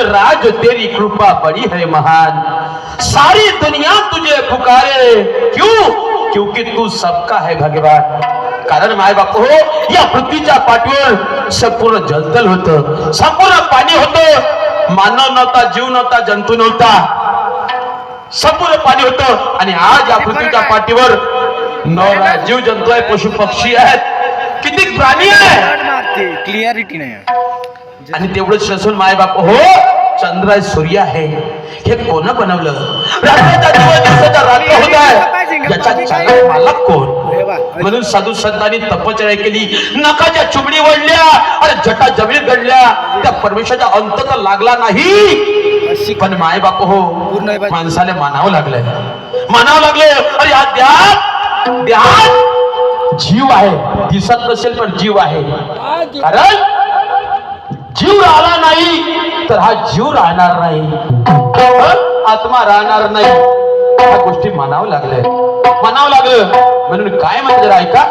राज तेरी कृपा बड़ी है महान, सारी दुनिया तुझे पुकारे, क्यों? क्योंकि तू सबका है भगवान. कारण माय बाप हो, या पृथ्वीच्या पाठीवर संपूर्ण जलतल होतं, संपूर्ण पाणी होतं, मानव नव्हता, जीव नव्हता, जंतू नव्हता, संपूर्ण पाणी होतं. आणि आज या पृथ्वीच्या पाठीवर जीव जंतू आहे, पशु पक्षी आहेत, किती प्राणी आहे, क्लिअरिटी नाही. आणि तेवढंच नसून माय बाप हो, चंद्र आहे, सूर्य आहे, हे कोण बनवलं? रात्रीचा दिवस, दिवसाचा रात्र होत आहे, याचा चालक मालक कोण? म्हणून साधू संतांनी तपश्चर्या केली, नखाच्या चुबडी वळल्या आणि जटा जमीन घडल्या, त्या परमेश्वराचा अंत तर लागला नाही, पण माय बाप हो, माणसाला मानावं लागलंय, मानावं लागलं. अरे या द्यात जीव आहे, दिसत नसेल पण जीव आहे, कारण जीव राहिला नाही तर हा जीव राहणार नाही, आत्मा राहणार नाही, ह्या गोष्टी मानावं लागल्या, मानावं लागलं. म्हणून काय म्हणजे जरा ऐका,